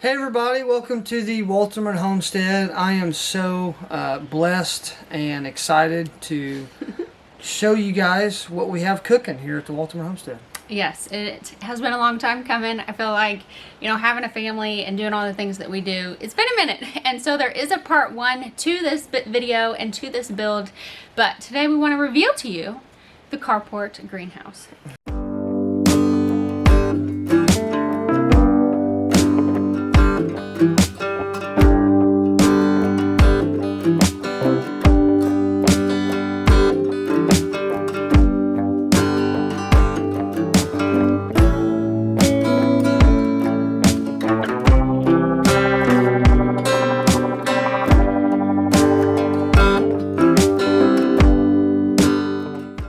Hey everybody, welcome to the Walterman Homestead. I am so blessed and excited to show you guys what we have cooking here at the Walterman Homestead. Yes, it has been a long time coming. I feel like, having a family and doing all the things that we do, it's been a minute. And so there is a part one to this video and to this build. But today we want to reveal to you the carport greenhouse.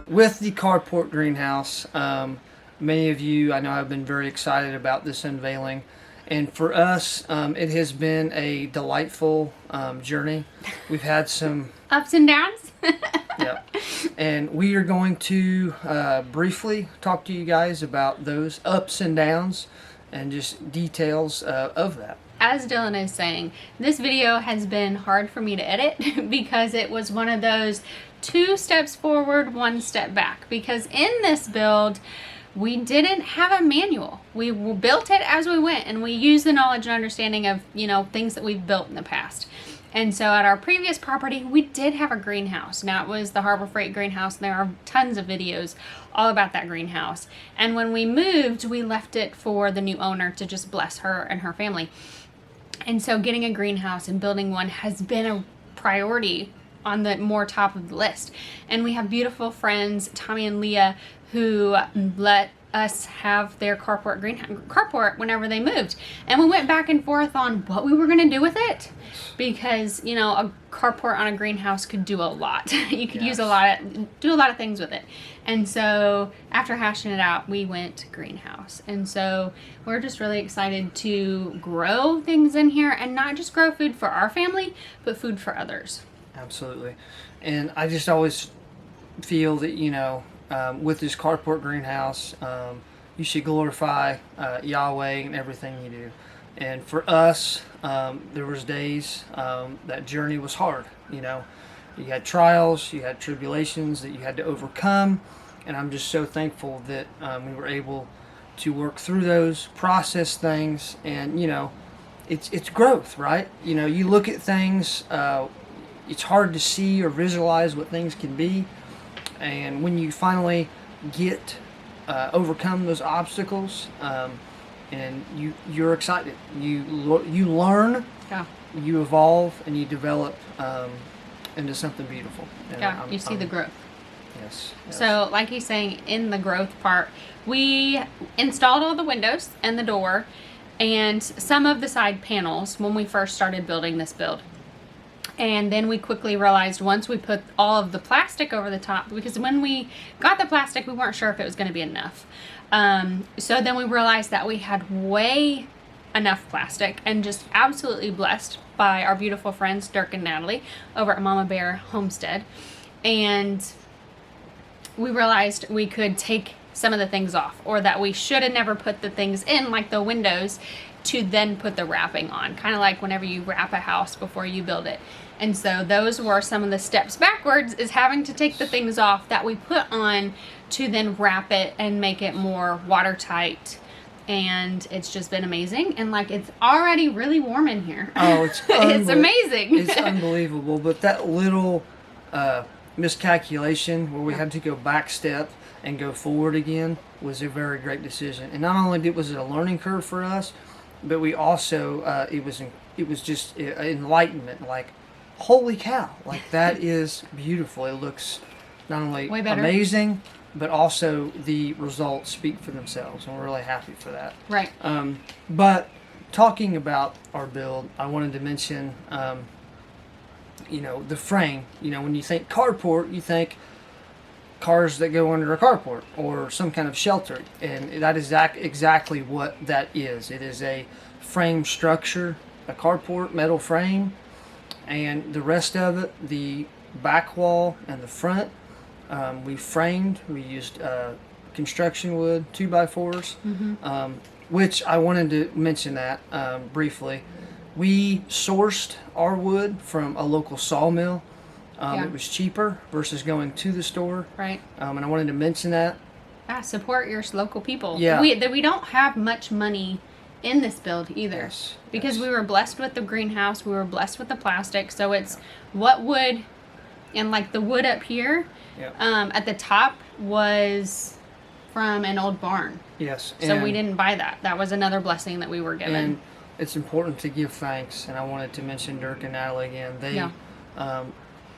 With the carport greenhouse, many of you I know have been very excited about this unveiling, and for us it has been a delightful journey. We've had some ups and downs. Yeah, and we are going to briefly talk to you guys about those ups and downs and just details of that. As Dylan is saying, this video has been hard for me to edit because it was one of those 2 steps forward, 1 step back. Because in this build, we didn't have a manual. We built it as we went, and we used the knowledge and understanding of, things that we've built in the past. And so at our previous property, we did have a greenhouse. Now it was the Harbor Freight greenhouse, and there are tons of videos all about that greenhouse. And when we moved, we left it for the new owner to just bless her and her family. And so getting a greenhouse and building one has been a priority on the more top of the list. And we have beautiful friends, Tommy and Leah, who let us have their carport whenever they moved. And we went back and forth on what we were going to do with it, because a carport on a greenhouse could do a lot. You could do a lot of things with it. And so after hashing it out, we went greenhouse. And so we're just really excited to grow things in here, and not just grow food for our family, but food for others. Absolutely. And I just always feel that with this carport greenhouse, you should glorify Yahweh in everything you do. And for us, there was days that journey was hard. You had trials, you had tribulations that you had to overcome, and I'm just so thankful that we were able to work through those, process things, and it's growth, right? You look at things, it's hard to see or visualize what things can be. And when you finally get overcome those obstacles, and you're excited, you learn, you evolve, and you develop into something beautiful. And you see the growth. Yes. So like he's saying, in the growth part, we installed all the windows and the door and some of the side panels when we first started building this build. And then we quickly realized, once we put all of the plastic over the top, because when we got the plastic, we weren't sure if it was going to be enough. So then we realized that we had way enough plastic, and just absolutely blessed by our beautiful friends, Dirk and Natalie, over at Mama Bear Homestead. And we realized we could take some of the things off, or that we should have never put the things in, like the windows, to then put the wrapping on, kind of like whenever you wrap a house before you build it. And so those were some of the steps backwards, is having to take the things off that we put on to then wrap it and make it more watertight. And it's just been amazing. And it's already really warm in here. Oh, it's it's amazing. It's unbelievable. But that little miscalculation where we had to go back step and go forward again was a very great decision. And not only was it a learning curve for us, but we also it was just enlightenment. Like, holy cow! Like, that is beautiful. It looks not only amazing, but also the results speak for themselves, and we're really happy for that. Right. But talking about our build, I wanted to mention, the frame. When you think carport, you think cars that go under a carport or some kind of shelter, and that is exactly what that is. It is a frame structure, a carport metal frame, and the rest of it, the back wall and the front, we framed. We used construction wood 2x4s, which I wanted to mention that briefly. We sourced our wood from a local sawmill. Yeah. It was cheaper versus going to the store. Right. And I wanted to mention that. Yeah, support your local people. Yeah. We don't have much money in this build either. Yes, Because yes. we were blessed with the greenhouse, we were blessed with the plastic, so it's what wood, and like the wood up here, Yeah. at the top was from an old barn. Yes. So we didn't buy that. That was another blessing that we were given. And it's important to give thanks, and I wanted to mention Dirk and Natalie again. They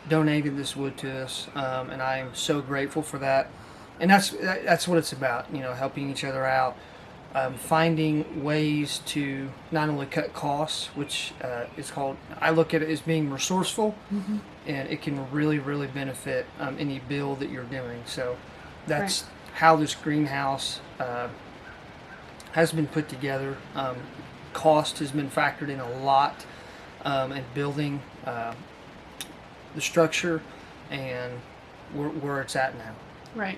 donated this wood to us, and I am so grateful for that. And that's what it's about, helping each other out, finding ways to not only cut costs, which is called, I look at it as being resourceful, and it can really, really benefit any build that you're doing. So that's how this greenhouse has been put together. Cost has been factored in a lot in building the structure and where it's at now. Right.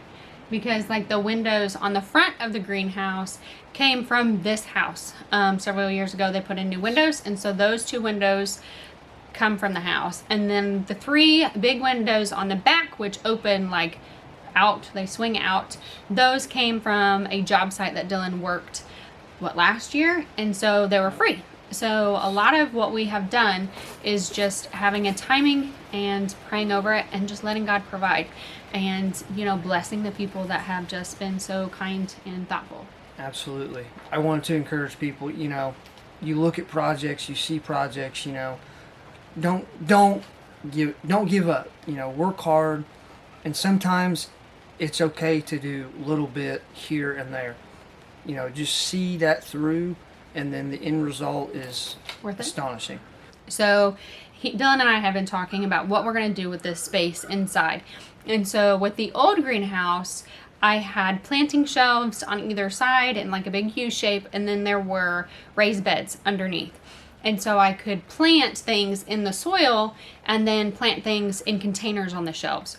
Because like the windows on the front of the greenhouse came from this house. Several years ago they put in new windows, and so those 2 windows come from the house. And then the 3 big windows on the back, which open like out, they swing out, those came from a job site that Dylan worked last year, and so they were free. So a lot of what we have done is just having a timing and praying over it and just letting God provide, and blessing the people that have just been so kind and thoughtful. Absolutely. I wanted to encourage people, you look at projects, you see projects, don't give up, work hard, and sometimes it's okay to do a little bit here and there. Just see that through, and then the end result is Worth it. astonishing. So Dylan and I have been talking about what we're going to do with this space inside. And so with the old greenhouse, I had planting shelves on either side in like a big U shape, and then there were raised beds underneath. And so I could plant things in the soil and then plant things in containers on the shelves.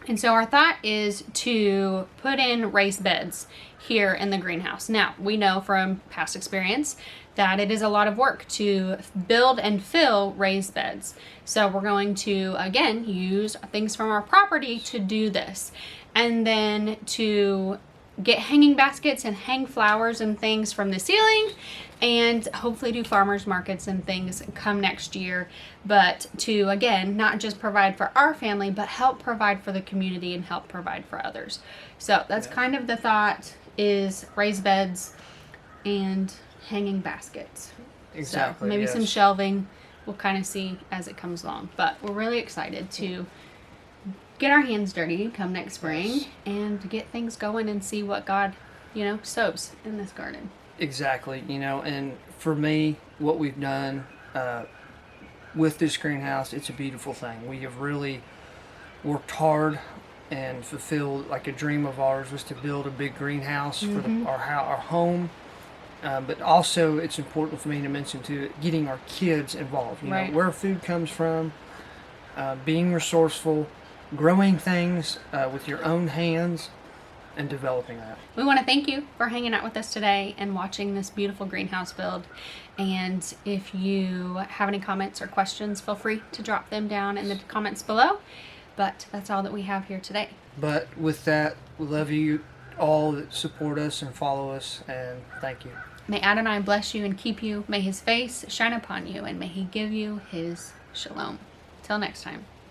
And so our thought is to put in raised beds here in the greenhouse. Now, we know from past experience that it is a lot of work to build and fill raised beds. So we're going to, again, use things from our property to do this. And then to get hanging baskets and hang flowers and things from the ceiling, and hopefully do farmers markets and things come next year. But to, again, not just provide for our family, but help provide for the community and help provide for others. So that's kind of the thought, is raised beds and hanging baskets. Exactly. So maybe yes. some shelving. We'll kind of see as it comes along. But we're really excited to get our hands dirty come next spring, Yes. and get things going and see what God, sows in this garden. Exactly. And for me, what we've done with this greenhouse, it's a beautiful thing. We have really worked hard and fulfilled, like, a dream of ours was to build a big greenhouse for our home. But also, it's important for me to mention too, getting our kids involved. Right. Where food comes from, being resourceful, growing things with your own hands, and developing that. We want to thank you for hanging out with us today and watching this beautiful greenhouse build. And if you have any comments or questions, feel free to drop them down in the comments below. But that's all that we have here today. But with that, we love you all that support us and follow us, and thank you. May Adonai bless you and keep you. May his face shine upon you, and may he give you his shalom. Till next time.